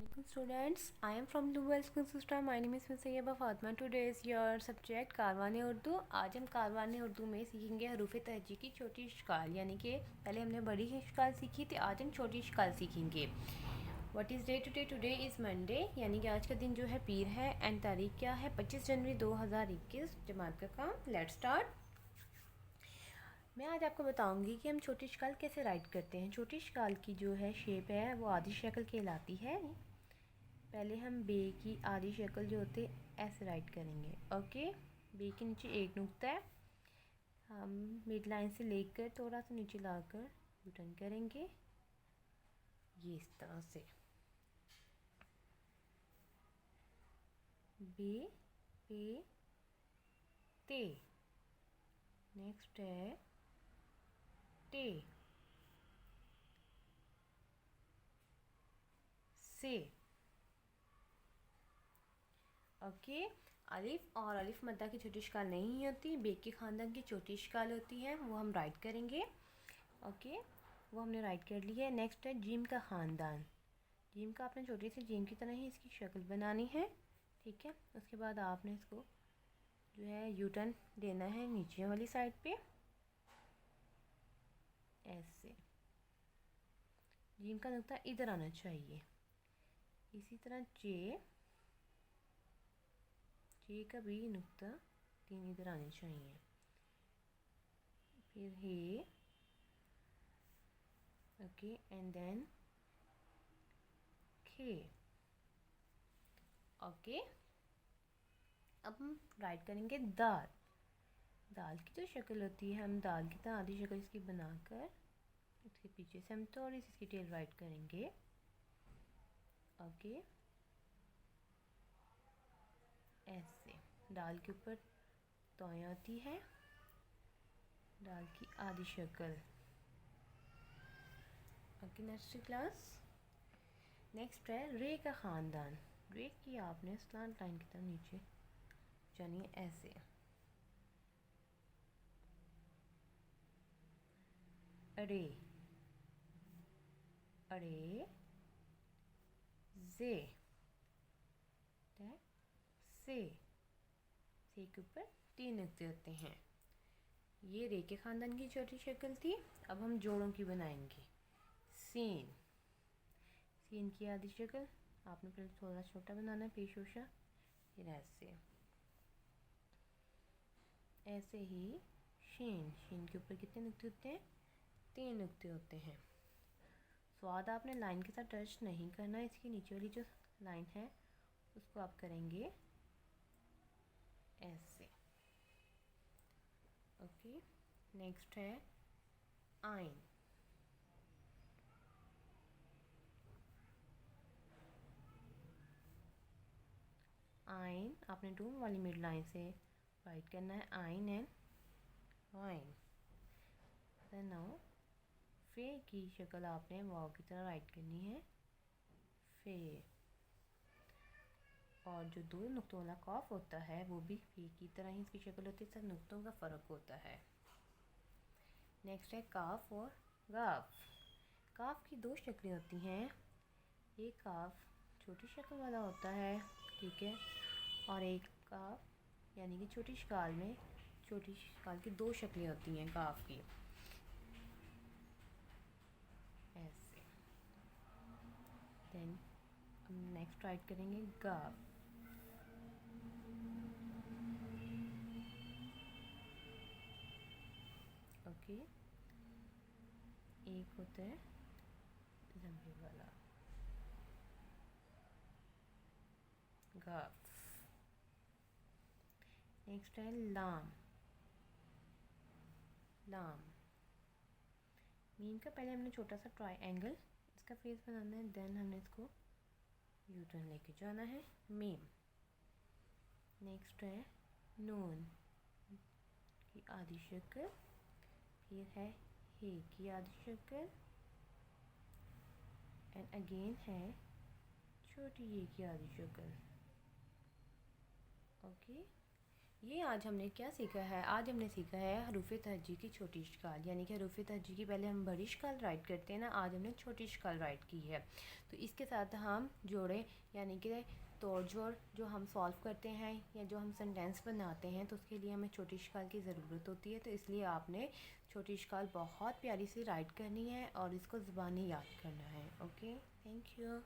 Assalamualaikum students, I am from Blue Whale School System. My name is Miss Sayyaba Fatma. Today is your subject Karwan Urdu. आज हम कारवान उर्दू में सीखेंगे हरूफ तहजी की छोटी शिकाल, यानी कि पहले हमने बड़ी शिकाल सीखी थी, आज हम छोटी शिकाल सीखेंगे. What is day today? Today is Monday, यानी कि आज का दिन जो है पीर है. एंड तारीख क्या है? 25 जनवरी 2021. जमात का काम. Let's start. मैं आज आपको बताऊंगी कि हम छोटी शिकाल कैसे राइट करते हैं. छोटी शिकाल की जो है शेप है वो आधी शक्ल कहलाती है. पहले हम बे की आधी शक्ल जो होती है ऐसे राइट करेंगे. ओके, बे के नीचे एक नुक्ता है, हम मिड लाइन से लेकर थोड़ा सा नीचे लाकर रिटर्न करेंगे ये इस तरह से. बे पे ते. नेक्स्ट है टे से. ओके, अलिफ और अलिफ मद्दा की छोटी शिकाल नहीं होती, बे के ख़ानदान की छोटी शिकाल होती है, वो हम राइट करेंगे. ओके, वो हमने राइट कर ली है. नेक्स्ट है जीम का ख़ानदान. जीम का आपने छोटी सी जीम की तरह ही इसकी शक्ल बनानी है. ठीक है, उसके बाद आपने इसको जो है यू टर्न देना है नीचे वाली साइड पे ऐसे. जीम का नुक्ता इधर आना चाहिए. इसी तरह जे का भी नुक्ता 3 इधर आने चाहिए. फिर हे. ओके, एंड देन खे. ओके, अब हम राइट करेंगे दाल. दाल की जो शक्ल होती है, हम दाल की तरह आधी शक्ल इसकी बनाकर इसके पीछे से हम थोड़ी सी इसकी टेल राइट करेंगे. ओके, ऐसे. दाल के ऊपर तोया होती है, दाल की आधी शक्ल. Okay, next class. नेक्स्ट है रे का ख़ानदान. रे की आपने स्लांट लाइन की तरह नीचे जानी ऐसे. अरे अरे जे से के ऊपर 3 नुक्ते होते हैं. ये रे के ख़ानदान की छोटी शक्ल थी. अब हम जोड़ों की बनाएंगे. सीन. सीन की आधी शक्ल आपने पहले थोड़ा छोटा बनाना है, पेशोशा. फिर ऐसे. ऐसे ही शीन. शीन के ऊपर कितने नुक्ते होते हैं? 3 नुक्ते होते हैं. स्वाद आपने लाइन के साथ टच नहीं करना. इसकी नीचे वाली जो लाइन है उसको आप करेंगे ऐसे. ओके, नेक्स्ट है आइन. आइन आपने टू वाली मिड लाइन से राइट करना है. आइन एंड वाइन. देन नाउ फे की शक्ल आपने वाव की तरह राइट करनी है. फे. और जो 2 नुक्तों वाला कॉफ होता है वो भी फे की तरह ही इसकी शक्ल होती है, सब नुक्तों का फ़र्क होता है. नेक्स्ट है काफ और गाफ. काफ की 2 शक्लें होती हैं. एक काफ छोटी शक्ल वाला होता है, ठीक है, और एक काफ यानी कि छोटी शिकाल में छोटी शिकाल की 2 शक्लें होती हैं काफ की ऐसे. देन हम नेक्स्ट राइट करेंगे गाफ. ओके, एक होता है लंबे वाला गाफ. नेक्स्ट है लाम. लाम. मीम का पहले हमने छोटा सा ट्रायंगल इसका फेस बनाना है, देन हमने इसको यू टर्न लेके जाना है. मीम. नेक्स्ट है नून की आधी शक्ल. फिर है हे की आधी शक्ल. एंड अगेन है छोटी ये की आधी शक्ल. ओके, ये आज हमने क्या सीखा है? आज हमने सीखा है हरूफ तहज्जी की छोटी शक्ल, यानी कि हरूफ तहज्जी की पहले हम बड़ी शक्ल राइट करते हैं ना, आज हमने छोटी शक्ल राइट की है। तो इसके साथ हम जोड़े यानी कि तोड़ जोड़ जो हम सॉल्व करते हैं या जो हम सेंटेंस बनाते हैं, तो उसके लिए हमें छोटी शक्ल की ज़रूरत होती है। तो इसलिए आपने छोटी शक्ल बहुत प्यारी सी राइट करनी है और इसको ज़ुबानी याद करना है। Okay, thank you.